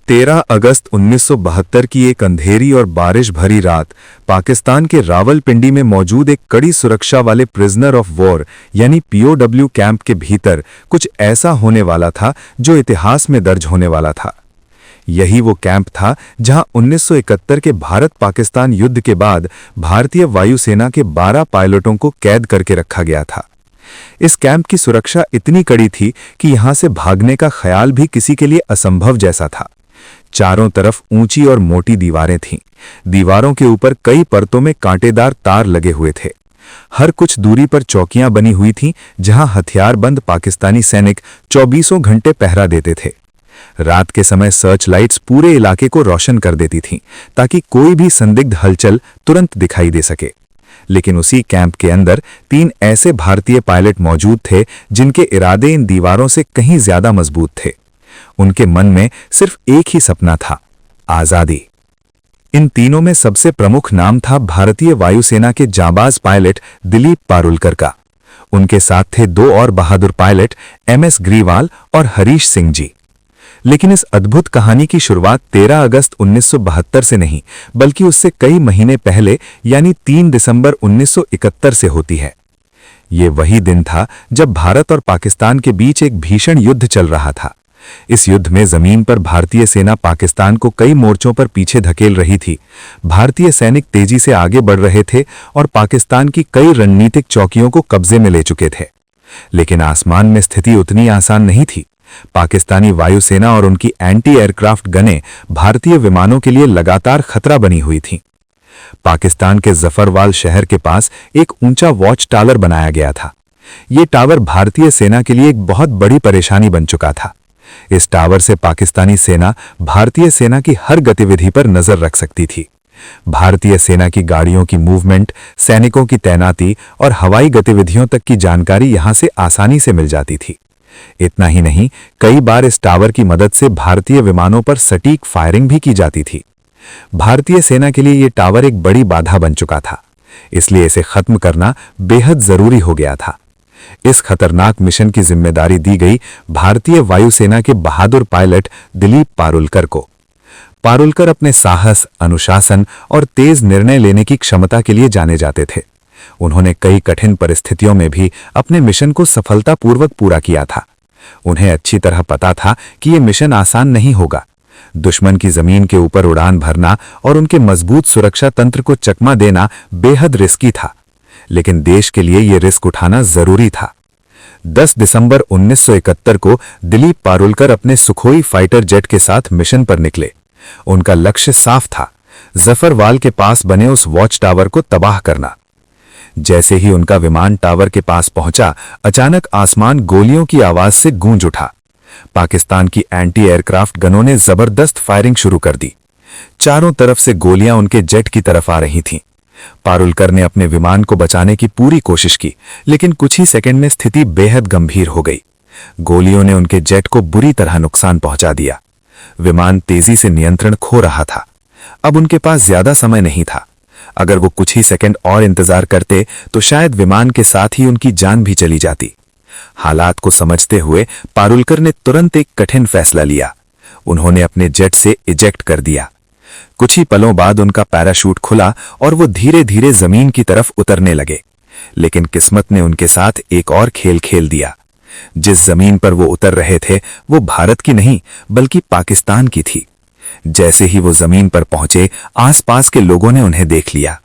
13 अगस्त 1972 की एक अंधेरी और बारिश भरी रात पाकिस्तान के रावलपिंडी में मौजूद एक कड़ी सुरक्षा वाले प्रिजनर ऑफ वॉर यानी पीओडब्ल्यू कैंप के भीतर कुछ ऐसा होने वाला था जो इतिहास में दर्ज होने वाला था। यही वो कैंप था जहां 1971 के भारत पाकिस्तान युद्ध के बाद भारतीय वायुसेना के 12 पायलटों को कैद करके रखा गया था। इस कैंप की सुरक्षा इतनी कड़ी थी कि यहां से भागने का ख्याल भी किसी के लिए असंभव जैसा था। चारों तरफ ऊंची और मोटी दीवारें थीं। दीवारों के ऊपर कई परतों में कांटेदार तार लगे हुए थे। हर कुछ दूरी पर चौकियां बनी हुई थीं जहां हथियारबंद पाकिस्तानी सैनिक 24 घंटे पहरा देते थे। रात के समय सर्च लाइट्स पूरे इलाके को रोशन कर देती थीं ताकि कोई भी संदिग्ध हलचल तुरंत दिखाई दे सके। लेकिन उसी कैंप के अंदर 3 ऐसे भारतीय पायलट मौजूद थे जिनके इरादे इन दीवारों से कहीं ज्यादा मजबूत थे। उनके मन में सिर्फ एक ही सपना था, आजादी। इन तीनों में सबसे प्रमुख नाम था भारतीय वायुसेना के जांबाज पायलट दिलीप पारुलकर का। उनके साथ थे 2 और बहादुर पायलट MS ग्रीवाल और हरीश सिंह जी। लेकिन इस अद्भुत कहानी की शुरुआत 13 अगस्त 1972 से नहीं बल्कि उससे कई महीने पहले यानी 3 दिसंबर 1971 से होती है। ये वही दिन था जब भारत और पाकिस्तान के बीच एक भीषण युद्ध चल रहा था। इस युद्ध में जमीन पर भारतीय सेना पाकिस्तान को कई मोर्चों पर पीछे धकेल रही थी। भारतीय सैनिक तेजी से आगे बढ़ रहे थे और पाकिस्तान की कई रणनीतिक चौकियों को कब्जे में ले चुके थे। लेकिन आसमान में स्थिति उतनी आसान नहीं थी। पाकिस्तानी वायुसेना और उनकी एंटी एयरक्राफ्ट गनें भारतीय विमानों के लिए लगातार खतरा बनी हुई थीं। पाकिस्तान के जफरवाल शहर के पास एक ऊंचा वॉच टावर बनाया गया था। ये टावर भारतीय सेना के लिए एक बहुत बड़ी परेशानी बन चुका था। इस टावर से पाकिस्तानी सेना भारतीय सेना की हर गतिविधि पर नजर रख सकती थी। भारतीय सेना की गाड़ियों की मूवमेंट, सैनिकों की तैनाती और हवाई गतिविधियों तक की जानकारी यहां से आसानी से मिल जाती थी। इतना ही नहीं, कई बार इस टावर की मदद से भारतीय विमानों पर सटीक फायरिंग भी की जाती थी। भारतीय सेना के लिए यह टावर एक बड़ी बाधा बन चुका था, इसलिए इसे खत्म करना बेहद जरूरी हो गया था। इस खतरनाक मिशन की जिम्मेदारी दी गई भारतीय वायुसेना के बहादुर पायलट दिलीप पारुलकर को। पारुलकर अपने साहस, अनुशासन और तेज निर्णय लेने की क्षमता के लिए जाने जाते थे। उन्होंने कई कठिन परिस्थितियों में भी अपने मिशन को सफलतापूर्वक पूरा किया था। उन्हें अच्छी तरह पता था कि यह मिशन आसान नहीं होगा। दुश्मन की जमीन के ऊपर उड़ान भरना और उनके मजबूत सुरक्षा तंत्र को चकमा देना बेहद रिस्की था, लेकिन देश के लिए यह रिस्क उठाना जरूरी था। 10 दिसंबर 1971 को दिलीप पारुलकर अपने सुखोई फाइटर जेट के साथ मिशन पर निकले। उनका लक्ष्य साफ था, जफरवाल के पास बने उस वॉच टावर को तबाह करना। जैसे ही उनका विमान टावर के पास पहुंचा, अचानक आसमान गोलियों की आवाज से गूंज उठा। पाकिस्तान की एंटी एयरक्राफ्ट गनों ने जबरदस्त फायरिंग शुरू कर दी। चारों तरफ से गोलियां उनके जेट की तरफ आ रही थीं। पारुलकर ने अपने विमान को बचाने की पूरी कोशिश की, लेकिन कुछ ही सेकंड में स्थिति बेहद गंभीर हो गई। गोलियों ने उनके जेट को बुरी तरह नुकसान पहुंचा दिया। विमान तेजी से नियंत्रण खो रहा था। अब उनके पास ज्यादा समय नहीं था। अगर वो कुछ ही सेकंड और इंतजार करते तो शायद विमान के साथ ही उनकी जान भी चली जाती। हालात को समझते हुए पारुलकर ने तुरंत एक कठिन फैसला लिया। उन्होंने अपने जेट से इजेक्ट कर दिया। कुछ ही पलों बाद उनका पैराशूट खुला और वो धीरे धीरे जमीन की तरफ उतरने लगे। लेकिन किस्मत ने उनके साथ एक और खेल खेल दिया। जिस जमीन पर वो उतर रहे थे वो भारत की नहीं बल्कि पाकिस्तान की थी। जैसे ही वो जमीन पर पहुंचे, आसपास के लोगों ने उन्हें देख लिया।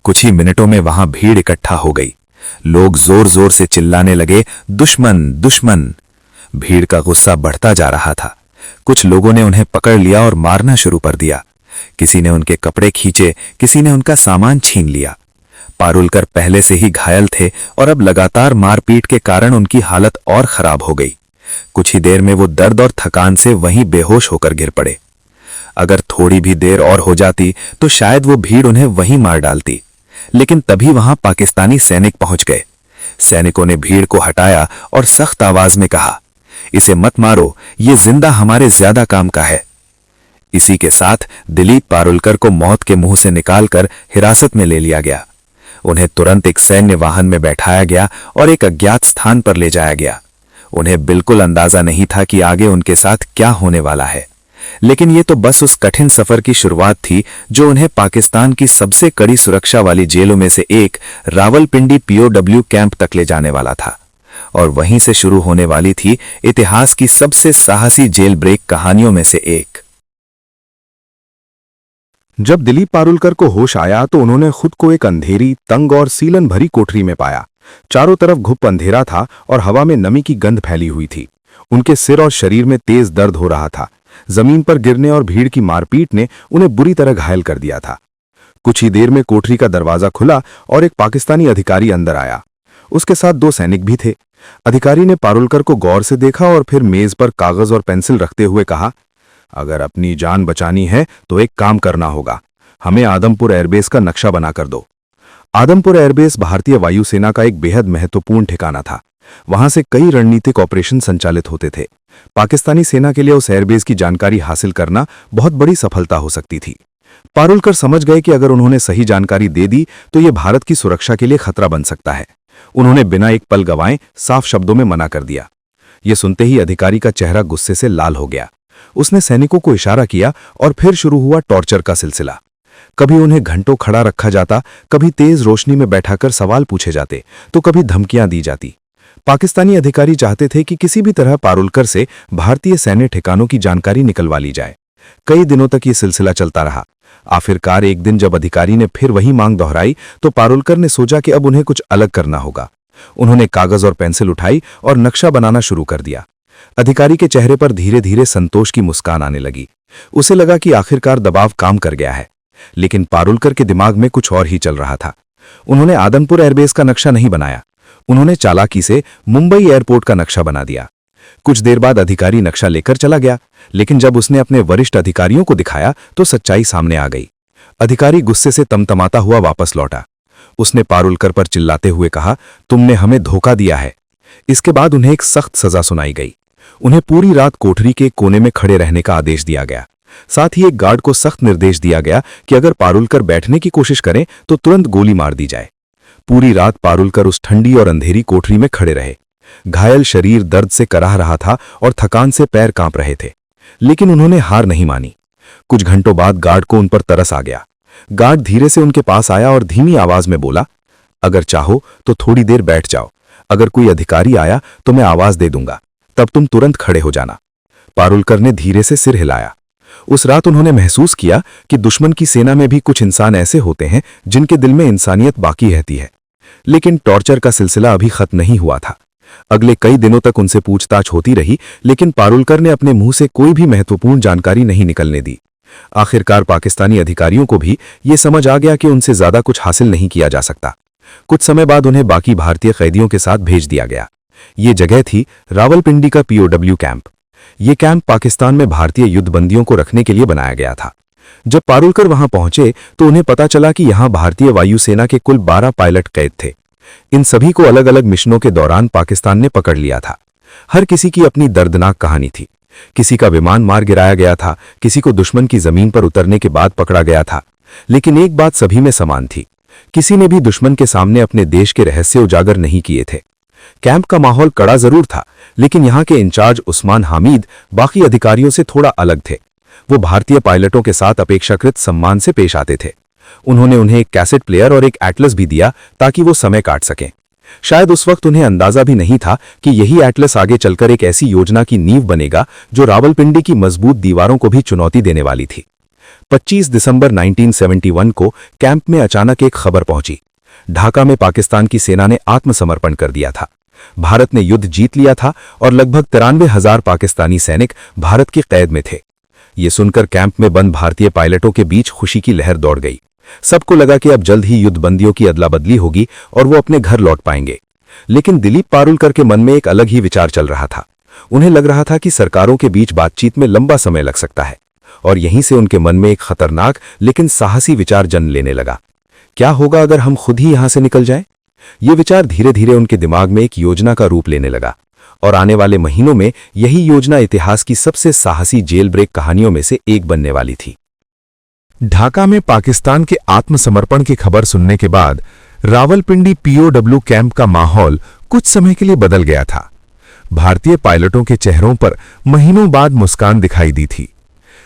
कुछ ही मिनटों में वहां भीड़ इकट्ठा हो गई। लोग जोर जोर से चिल्लाने लगे, दुश्मन दुश्मन। भीड़ का गुस्सा बढ़ता जा रहा था। कुछ लोगों ने उन्हें पकड़ लिया और मारना शुरू कर दिया। किसी ने उनके कपड़े खींचे, किसी ने उनका सामान छीन लिया। पारुलकर पहले से ही घायल थे और अब लगातार मारपीट के कारण उनकी हालत और खराब हो गई। कुछ ही देर में वो दर्द और थकान से वहीं बेहोश होकर गिर पड़े। अगर थोड़ी भी देर और हो जाती तो शायद वो भीड़ उन्हें वहीं मार डालती, लेकिन तभी वहां पाकिस्तानी सैनिक पहुंच गए। सैनिकों ने भीड़ को हटाया और सख्त आवाज में कहा, इसे मत मारो, ये जिंदा हमारे ज्यादा काम का है। इसी के साथ दिलीप पारुलकर को मौत के मुंह से निकालकर हिरासत में ले लिया गया। उन्हें तुरंत एक सैन्य वाहन में बैठाया गया और एक अज्ञात स्थान पर ले जाया गया। उन्हें बिल्कुल अंदाजा नहीं था कि आगे उनके साथ क्या होने वाला है। लेकिन ये तो बस उस कठिन सफर की शुरुआत थी जो उन्हें पाकिस्तान की सबसे कड़ी सुरक्षा वाली जेलों में से एक रावलपिंडी पीओडब्ल्यू कैंप तक ले जाने वाला था। और वहीं से शुरू होने वाली थी इतिहास की सबसे साहसी जेल ब्रेक कहानियों में से एक। जब दिलीप पारुलकर को होश आया तो उन्होंने खुद को एक अंधेरी, तंग और सीलन भरी कोठरी में पाया। चारों तरफ घुप अंधेरा था और हवा में नमी की गंध फैली हुई थी। उनके सिर और शरीर में तेज दर्द हो रहा था। जमीन पर गिरने और भीड़ की मारपीट ने उन्हें बुरी तरह घायल कर दिया था। कुछ ही देर में कोठरी का दरवाजा खुला और एक पाकिस्तानी अधिकारी अंदर आया। उसके साथ 2 सैनिक भी थे। अधिकारी ने पारुलकर को गौर से देखा और फिर मेज पर कागज और पेंसिल रखते हुए कहा, अगर अपनी जान बचानी है तो एक काम करना होगा, हमें आदमपुर एयरबेस का नक्शा बनाकर दो। आदमपुर एयरबेस भारतीय वायुसेना का एक बेहद महत्वपूर्ण ठिकाना था। वहां से कई रणनीतिक ऑपरेशन संचालित होते थे। पाकिस्तानी सेना के लिए उस एयरबेस की जानकारी हासिल करना बहुत बड़ी सफलता हो सकती थी। पारुलकर समझ गए कि अगर उन्होंने सही जानकारी दे दी तो यह भारत की सुरक्षा के लिए खतरा बन सकता है। उन्होंने बिना एक पल गंवाए साफ शब्दों में मना कर दिया। यह सुनते ही अधिकारी का चेहरा गुस्से से लाल हो गया। उसने सैनिकों को इशारा किया और फिर शुरू हुआ टॉर्चर का सिलसिला। कभी उन्हें घंटों खड़ा रखा जाता, कभी तेज रोशनी में बैठाकर सवाल पूछे जाते, तो कभी धमकियां दी जाती। पाकिस्तानी अधिकारी चाहते थे कि किसी भी तरह पारुलकर से भारतीय सैन्य ठिकानों की जानकारी निकलवा ली जाए। कई दिनों तक ये सिलसिला चलता रहा। आखिरकार एक दिन जब अधिकारी ने फिर वही मांग दोहराई तो पारुलकर ने सोचा कि अब उन्हें कुछ अलग करना होगा। उन्होंने कागज और पेंसिल उठाई और नक्शा बनाना शुरू कर दिया। अधिकारी के चेहरे पर धीरे धीरे संतोष की मुस्कान आने लगी। उसे लगा कि आखिरकार दबाव काम कर गया है। लेकिन पारुलकर के दिमाग में कुछ और ही चल रहा था। उन्होंने आदमपुर एयरबेस का नक्शा नहीं बनाया, उन्होंने चालाकी से मुंबई एयरपोर्ट का नक्शा बना दिया। कुछ देर बाद अधिकारी नक्शा लेकर चला गया, लेकिन जब उसने अपने वरिष्ठ अधिकारियों को दिखाया तो सच्चाई सामने आ गई। अधिकारी गुस्से से तमतमाता हुआ वापस लौटा। उसने पारुलकर पर चिल्लाते हुए कहा, तुमने हमें धोखा दिया है। इसके बाद उन्हें एक सख्त सजा सुनाई गई। उन्हें पूरी रात कोठरी के कोने में खड़े रहने का आदेश दिया गया। साथ ही एक गार्ड को सख्त निर्देश दिया गया कि अगर पारुलकर बैठने की कोशिश करें तो तुरंत गोली मार दी जाए। पूरी रात पारुलकर उस ठंडी और अंधेरी कोठरी में खड़े रहे। घायल शरीर दर्द से कराह रहा था और थकान से पैर कांप रहे थे, लेकिन उन्होंने हार नहीं मानी। कुछ घंटों बाद गार्ड को उन पर तरस आ गया। गार्ड धीरे से उनके पास आया और धीमी आवाज में बोला, अगर चाहो तो थोड़ी देर बैठ जाओ। अगर कोई अधिकारी आया तो मैं आवाज दे दूंगा, तब तुम तुरंत खड़े हो जाना। पारुलकर ने धीरे से सिर हिलाया। उस रात उन्होंने महसूस किया कि दुश्मन की सेना में भी कुछ इंसान ऐसे होते हैं जिनके दिल में इंसानियत बाकी रहती है। लेकिन टॉर्चर का सिलसिला अभी खत्म नहीं हुआ था। अगले कई दिनों तक उनसे पूछताछ होती रही, लेकिन पारुलकर ने अपने मुंह से कोई भी महत्वपूर्ण जानकारी नहीं निकलने दी। आखिरकार पाकिस्तानी अधिकारियों को भी ये समझ आ गया कि उनसे ज्यादा कुछ हासिल नहीं किया जा सकता। कुछ समय बाद उन्हें बाकी भारतीय कैदियों के साथ भेज दिया गया। ये जगह थी रावलपिंडी का पीओडब्ल्यू कैंप। ये कैंप पाकिस्तान में भारतीय युद्धबंदियों को रखने के लिए बनाया गया था। जब पारुलकर वहां पहुंचे तो उन्हें पता चला कि यहां भारतीय वायुसेना के कुल 12 पायलट कैद थे। इन सभी को अलग अलग मिशनों के दौरान पाकिस्तान ने पकड़ लिया था। हर किसी की अपनी दर्दनाक कहानी थी। किसी का विमान मार गिराया गया था, किसी को दुश्मन की जमीन पर उतरने के बाद पकड़ा गया था। लेकिन एक बात सभी में समान थी, किसी ने भी दुश्मन के सामने अपने देश के रहस्य उजागर नहीं किए थे। कैंप का माहौल कड़ा जरूर था, लेकिन यहां के इंचार्ज उस्मान हामिद बाकी अधिकारियों से थोड़ा अलग थे। वो भारतीय पायलटों के साथ अपेक्षाकृत सम्मान से पेश आते थे। उन्होंने उन्हें एक कैसेट प्लेयर और एक एटलस भी दिया ताकि वो समय काट सकें। शायद उस वक्त उन्हें अंदाजा भी नहीं था कि यही एटलस आगे चलकर एक ऐसी योजना की नींव बनेगा जो रावलपिंडी की मजबूत दीवारों को भी चुनौती देने वाली थी। 25 दिसंबर 1971 को कैंप में अचानक एक खबर पहुंची। ढाका में पाकिस्तान की सेना ने आत्मसमर्पण कर दिया था। भारत ने युद्ध जीत लिया था और लगभग 93,000 पाकिस्तानी सैनिक भारत की कैद में थे। ये सुनकर कैंप में बंद भारतीय पायलटों के बीच खुशी की लहर दौड़ गई। सबको लगा कि अब जल्द ही युद्धबंदियों की अदला बदली होगी और वो अपने घर लौट पाएंगे। लेकिन दिलीप पारुलकर के मन में एक अलग ही विचार चल रहा था। उन्हें लग रहा था कि सरकारों के बीच बातचीत में लंबा समय लग सकता है, और यहीं से उनके मन में एक खतरनाक लेकिन साहसी विचार जन्म लेने लगा। क्या होगा अगर हम खुद ही यहां से निकल जाएं? ये विचार धीरे धीरे उनके दिमाग में एक योजना का रूप लेने लगा, और आने वाले महीनों में यही योजना इतिहास की सबसे साहसी जेल ब्रेक कहानियों में से एक बनने वाली थी। ढाका में पाकिस्तान के आत्मसमर्पण की खबर सुनने के बाद रावलपिंडी पीओडब्ल्यू कैंप का माहौल कुछ समय के लिए बदल गया था। भारतीय पायलटों के चेहरों पर महीनों बाद मुस्कान दिखाई दी थी।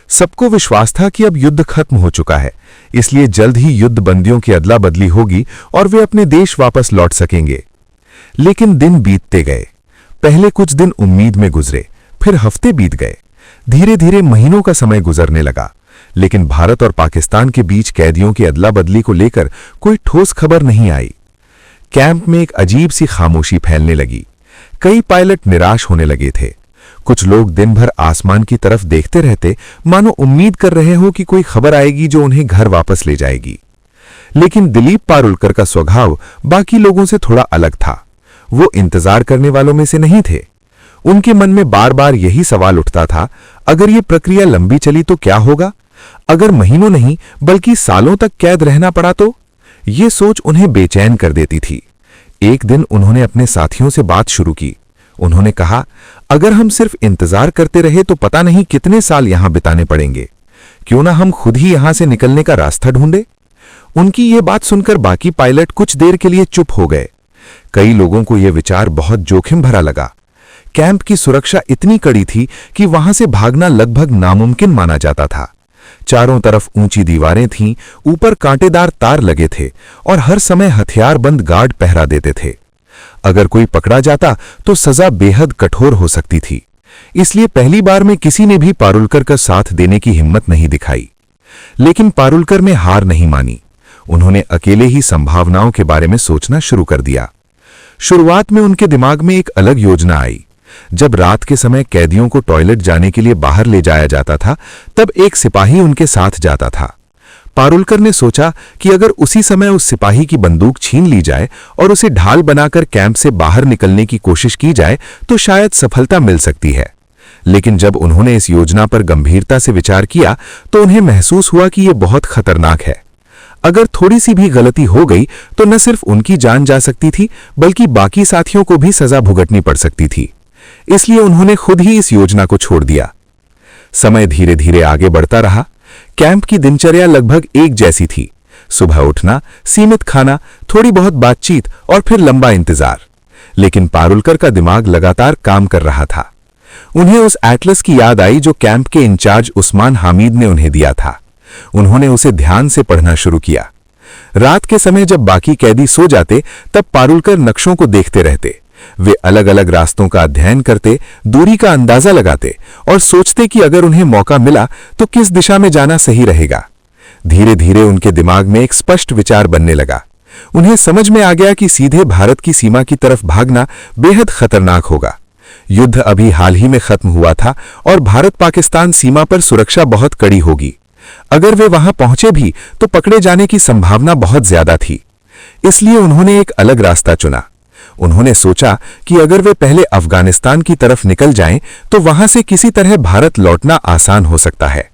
सबको विश्वास था कि अब युद्ध खत्म हो चुका है, इसलिए जल्द ही युद्ध बंदियों की अदला बदली होगी और वे अपने देश वापस लौट सकेंगे। लेकिन दिन बीतते गए। पहले कुछ दिन उम्मीद में गुजरे, फिर हफ्ते बीत गए। धीरे धीरे महीनों का समय गुजरने लगा, लेकिन भारत और पाकिस्तान के बीच कैदियों की अदला बदली को लेकर कोई ठोस खबर नहीं आई। कैंप में एक अजीब सी खामोशी फैलने लगी। कई पायलट निराश होने लगे थे। कुछ लोग दिन भर आसमान की तरफ देखते रहते, मानो उम्मीद कर रहे हो कि कोई खबर आएगी जो उन्हें घर वापस ले जाएगी। लेकिन दिलीप पारुलकर का स्वभाव बाकी लोगों से थोड़ा अलग था। वो इंतजार करने वालों में से नहीं थे। उनके मन में बार बार यही सवाल उठता था, अगर ये प्रक्रिया लंबी चली तो क्या होगा? अगर महीनों नहीं बल्कि सालों तक कैद रहना पड़ा तो? ये सोच उन्हें बेचैन कर देती थी। एक दिन उन्होंने अपने साथियों से बात शुरू की। उन्होंने कहा, अगर हम सिर्फ इंतजार करते रहे तो पता नहीं कितने साल यहां बिताने पड़ेंगे। क्यों ना हम खुद ही यहां से निकलने का रास्ता ढूंढे? उनकी ये बात सुनकर बाकी पायलट कुछ देर के लिए चुप हो गए। कई लोगों को यह विचार बहुत जोखिम भरा लगा। कैंप की सुरक्षा इतनी कड़ी थी कि वहां से भागना लगभग नामुमकिन माना जाता था। चारों तरफ ऊंची दीवारें थीं, ऊपर कांटेदार तार लगे थे और हर समय हथियारबंद गार्ड पहरा देते थे। अगर कोई पकड़ा जाता तो सजा बेहद कठोर हो सकती थी। इसलिए पहली बार में किसी ने भी पारुलकर का साथ देने की हिम्मत नहीं दिखाई। लेकिन पारुलकर ने हार नहीं मानी। उन्होंने अकेले ही संभावनाओं के बारे में सोचना शुरू कर दिया। शुरुआत में उनके दिमाग में एक अलग योजना आई। जब रात के समय कैदियों को टॉयलेट जाने के लिए बाहर ले जाया जाता था, तब एक सिपाही उनके साथ जाता था। पारुलकर ने सोचा कि अगर उसी समय उस सिपाही की बंदूक छीन ली जाए और उसे ढाल बनाकर कैंप से बाहर निकलने की कोशिश की जाए तो शायद सफलता मिल सकती है। लेकिन जब उन्होंने इस योजना पर गंभीरता से विचार किया तो उन्हें महसूस हुआ कि यह बहुत खतरनाक है। अगर थोड़ी सी भी गलती हो गई तो न सिर्फ उनकी जान जा सकती थी बल्कि बाकी साथियों को भी सजा भुगतनी पड़ सकती थी। इसलिए उन्होंने खुद ही इस योजना को छोड़ दिया। समय धीरे धीरे आगे बढ़ता रहा। कैंप की दिनचर्या लगभग एक जैसी थी। सुबह उठना, सीमित खाना, थोड़ी बहुत बातचीत और फिर लंबा इंतजार। लेकिन पारुलकर का दिमाग लगातार काम कर रहा था। उन्हें उस एटलस की याद आई जो कैंप के इंचार्ज उस्मान हामिद ने उन्हें दिया था। उन्होंने उसे ध्यान से पढ़ना शुरू किया। रात के समय जब बाकी कैदी सो जाते तब पारुलकर नक्शों को देखते रहते। वे अलग अलग रास्तों का अध्ययन करते, दूरी का अंदाजा लगाते और सोचते कि अगर उन्हें मौका मिला तो किस दिशा में जाना सही रहेगा। धीरे धीरे उनके दिमाग में एक स्पष्ट विचार बनने लगा। उन्हें समझ में आ गया कि सीधे भारत की सीमा की तरफ भागना बेहद खतरनाक होगा। युद्ध अभी हाल ही में खत्म हुआ था और भारत पाकिस्तान सीमा पर सुरक्षा बहुत कड़ी होगी। अगर वे वहां पहुंचे भी तो पकड़े जाने की संभावना बहुत ज्यादा थी। इसलिए उन्होंने एक अलग रास्ता चुना। उन्होंने सोचा कि अगर वे पहले अफगानिस्तान की तरफ निकल जाएं तो वहां से किसी तरह भारत लौटना आसान हो सकता है।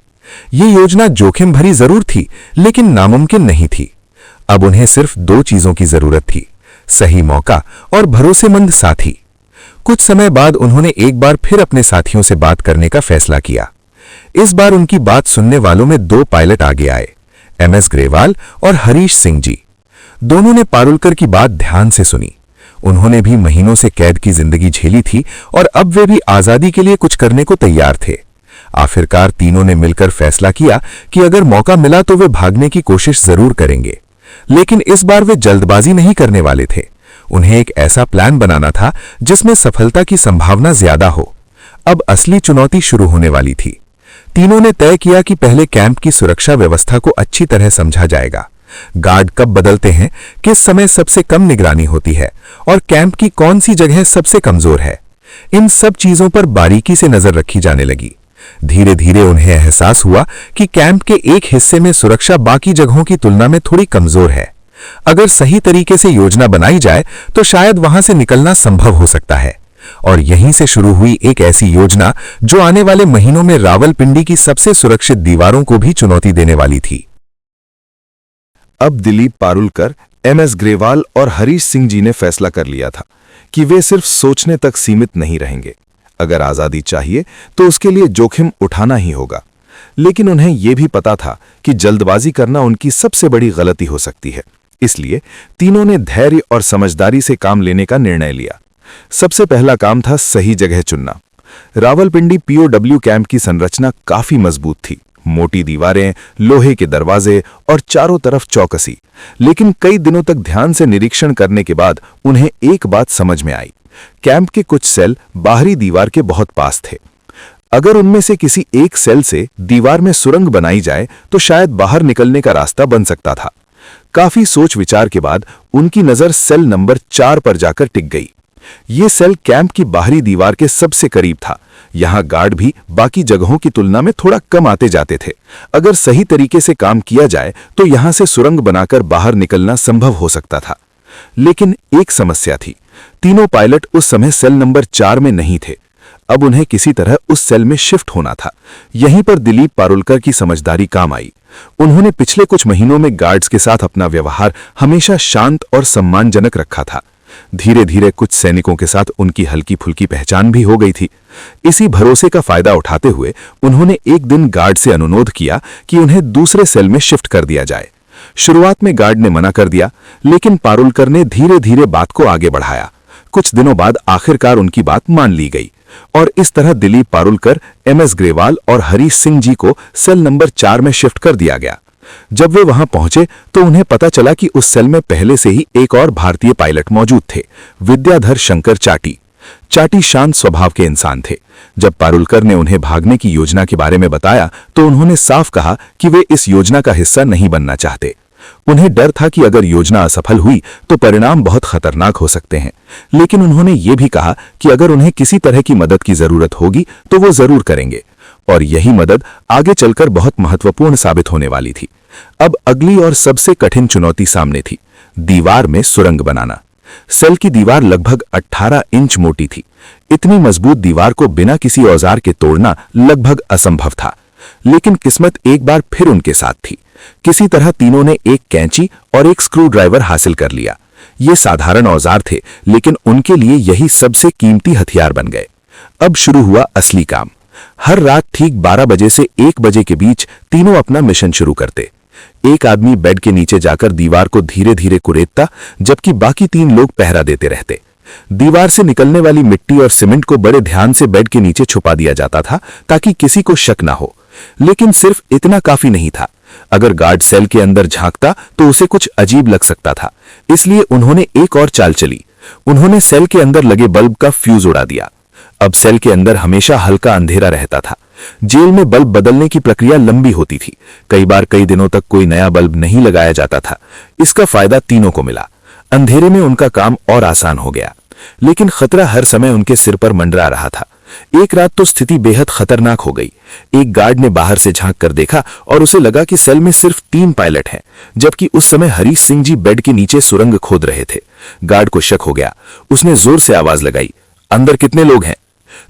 ये योजना जोखिम भरी जरूर थी, लेकिन नामुमकिन नहीं थी। अब उन्हें सिर्फ दो चीजों की जरूरत थी, सही मौका और भरोसेमंद साथी। कुछ समय बाद उन्होंने एक बार फिर अपने साथियों से बात करने का फैसला किया। इस बार उनकी बात सुनने वालों में दो पायलट आगे आए, MS ग्रेवाल और हरीश सिंह जी। दोनों ने पारुलकर की बात ध्यान से सुनी। उन्होंने भी महीनों से कैद की जिंदगी झेली थी और अब वे भी आजादी के लिए कुछ करने को तैयार थे। आखिरकार तीनों ने मिलकर फैसला किया कि अगर मौका मिला तो वे भागने की कोशिश जरूर करेंगे। लेकिन इस बार वे जल्दबाजी नहीं करने वाले थे। उन्हें एक ऐसा प्लान बनाना था जिसमें सफलता की संभावना ज्यादा हो। अब असली चुनौती शुरू होने वाली थी। तीनों ने तय किया कि पहले कैंप की सुरक्षा व्यवस्था को अच्छी तरह समझा जाएगा। गार्ड कब बदलते हैं, किस समय सबसे कम निगरानी होती है और कैंप की कौन सी जगह सबसे कमजोर है, इन सब चीजों पर बारीकी से नजर रखी जाने लगी। धीरे धीरे उन्हें एहसास हुआ कि कैंप के एक हिस्से में सुरक्षा बाकी जगहों की तुलना में थोड़ी कमजोर है। अगर सही तरीके से योजना बनाई जाए तो शायद वहां से निकलना संभव हो सकता है। और यहीं से शुरू हुई एक ऐसी योजना जो आने वाले महीनों में रावलपिंडी की सबसे सुरक्षित दीवारों को भी चुनौती देने वाली थी। अब दिलीप पारुलकर, MS ग्रेवाल और हरीश सिंह जी ने फैसला कर लिया था कि वे सिर्फ सोचने तक सीमित नहीं रहेंगे। अगर आजादी चाहिए तो उसके लिए जोखिम उठाना ही होगा। लेकिन उन्हें यह भी पता था कि जल्दबाजी करना उनकी सबसे बड़ी गलती हो सकती है। इसलिए तीनों ने धैर्य और समझदारी से काम लेने का निर्णय लिया। सबसे पहला काम था सही जगह चुनना। रावलपिंडी पीओडब्ल्यू कैंप की संरचना काफी मजबूत थी। मोटी दीवारें, लोहे के दरवाजे और चारों तरफ चौकसी। लेकिन कई दिनों तक ध्यान से निरीक्षण करने के बाद उन्हें एक बात समझ में आई। कैंप के कुछ सेल बाहरी दीवार के बहुत पास थे। अगर उनमें से किसी एक सेल से दीवार में सुरंग बनाई जाए तो शायद बाहर निकलने का रास्ता बन सकता था। काफी सोच विचार के बाद उनकी नजर सेल नंबर 4 पर जाकर टिक गई। ये सेल कैंप की बाहरी दीवार के सबसे करीब था। यहां गार्ड भी बाकी जगहों की तुलना में थोड़ा कम आते जाते थे। अगर सही तरीके से काम किया जाए तो यहां से सुरंग बनाकर बाहर निकलना संभव हो सकता था। लेकिन एक समस्या थी। तीनों पायलट उस समय सेल नंबर 4 में नहीं थे। अब उन्हें किसी तरह उस सेल में शिफ्ट होना था। यहीं पर दिलीप पारुलकर की समझदारी काम आई। उन्होंने पिछले कुछ महीनों में गार्ड्स के साथ अपना व्यवहार हमेशा शांत और सम्मानजनक रखा था। धीरे धीरे कुछ सैनिकों के साथ उनकी हल्की फुल्की पहचान भी हो गई थी। इसी भरोसे का फायदा उठाते हुए उन्होंने एक दिन गार्ड से अनुरोध किया कि उन्हें दूसरे सेल में शिफ्ट कर दिया जाए। शुरुआत में गार्ड ने मना कर दिया, लेकिन पारुलकर ने धीरे धीरे बात को आगे बढ़ाया। कुछ दिनों बाद आखिरकार उनकी बात मान ली गई और इस तरह दिलीप पारुलकर, एमएस ग्रेवाल और हरीश सिंह जी को सेल नंबर 4 में शिफ्ट कर दिया गया। जब वे वहां पहुंचे तो उन्हें पता चला कि उस सेल में पहले से ही एक और भारतीय पायलट मौजूद थे, विद्याधर शंकर चाटी। चाटी शांत स्वभाव के इंसान थे। जब पारुलकर ने उन्हें भागने की योजना के बारे में बताया तो उन्होंने साफ कहा कि वे इस योजना का हिस्सा नहीं बनना चाहते। उन्हें डर था कि अगर योजना असफल हुई तो परिणाम बहुत खतरनाक हो सकते हैं। लेकिन उन्होंने ये भी कहा कि अगर उन्हें किसी तरह की मदद की जरूरत होगी तो वो जरूर करेंगे, और यही मदद आगे चलकर बहुत महत्वपूर्ण साबित होने वाली थी। अब अगली और सबसे कठिन चुनौती सामने थी, दीवार में सुरंग बनाना। सेल की दीवार लगभग 18 इंच मोटी थी। इतनी मजबूत दीवार को बिना किसी औजार के तोड़ना लगभग असंभव था। लेकिन किस्मत एक बार फिर उनके साथ थी। किसी तरह तीनों ने एक कैंची और एक स्क्रू ड्राइवर हासिल कर लिया। ये साधारण औजार थे, लेकिन उनके लिए यही सबसे कीमती हथियार बन गए। अब शुरू हुआ असली काम। हर रात ठीक 12 बजे से 1 बजे के बीच तीनों अपना मिशन शुरू करते। एक आदमी बेड के नीचे जाकर दीवार को धीरे धीरे कुरेदता, जबकि बाकी 3 लोग पहरा देते रहते। दीवार से निकलने वाली मिट्टी और सीमेंट को बड़े ध्यान से बेड के नीचे छुपा दिया जाता था ताकि किसी को शक ना हो। लेकिन सिर्फ इतना काफी नहीं था। अगर गार्ड सेल के अंदर झांकता तो उसे कुछ अजीब लग सकता था। इसलिए उन्होंने एक और चाल चली। उन्होंने सेल के अंदर लगे बल्ब का फ्यूज उड़ा दिया। अब सेल के अंदर हमेशा हल्का अंधेरा रहता था। जेल में बल्ब बदलने की प्रक्रिया लंबी होती थी। कई बार कई दिनों तक कोई नया बल्ब नहीं लगाया जाता था। इसका फायदा तीनों को मिला। अंधेरे में उनका काम और आसान हो गया। लेकिन खतरा हर समय उनके सिर पर मंडरा रहा था। एक रात तो स्थिति बेहद खतरनाक हो गई। एक गार्ड ने बाहर से झांक कर देखा और उसे लगा कि सेल में सिर्फ 3 पायलट हैं, जबकि उस समय हरीश सिंह जी बेड के नीचे सुरंग खोद रहे थे। गार्ड को शक हो गया। उसने जोर से आवाज लगाई, अंदर कितने लोग हैं?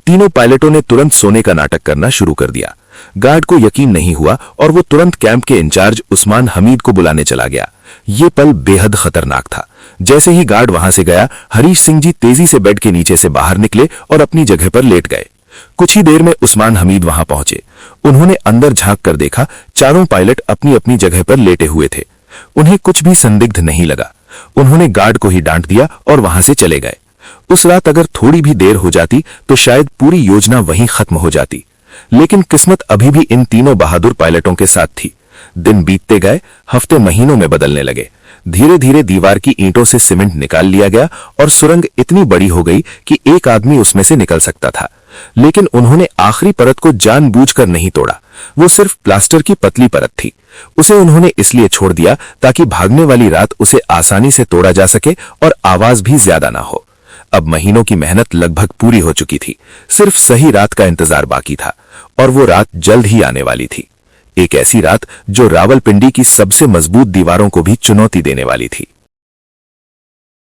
तीनों पायलटों ने तुरंत सोने का नाटक करना शुरू कर दिया। गार्ड को यकीन नहीं हुआ और वो तुरंत कैंप के इंचार्ज उस्मान हमीद को बुलाने चला गया। ये पल बेहद खतरनाक था। जैसे ही गार्ड वहां से गया, हरीश सिंह जी तेजी से बेड के नीचे से बाहर निकले और अपनी जगह पर लेट गए। कुछ ही देर में उस्मान हमीद वहां पहुंचे। उन्होंने अंदर झांक कर देखा, चारों पायलट अपनी अपनी जगह पर लेटे हुए थे। उन्हें कुछ भी संदिग्ध नहीं लगा। उन्होंने गार्ड को ही डांट दिया और वहां से चले गए। उस रात अगर थोड़ी भी देर हो जाती तो शायद पूरी योजना वहीं खत्म हो जाती। लेकिन किस्मत अभी भी इन तीनों बहादुर पायलटों के साथ थी। दिन बीतते गए, हफ्ते महीनों में बदलने लगे। धीरे धीरे दीवार की ईंटों से सीमेंट निकाल लिया गया और सुरंग इतनी बड़ी हो गई कि एक आदमी उसमें से निकल सकता था। लेकिन उन्होंने आखिरी परत को जानबूझकर नहीं तोड़ा। वो सिर्फ प्लास्टर की पतली परत थी। उसे उन्होंने इसलिए छोड़ दिया ताकि भागने वाली रात उसे आसानी से तोड़ा जा सके और आवाज भी ज्यादा ना हो। अब महीनों की मेहनत लगभग पूरी हो चुकी थी। सिर्फ सही रात का इंतजार बाकी था, और वो रात जल्द ही आने वाली थी। एक ऐसी रात जो रावलपिंडी की सबसे मजबूत दीवारों को भी चुनौती देने वाली थी।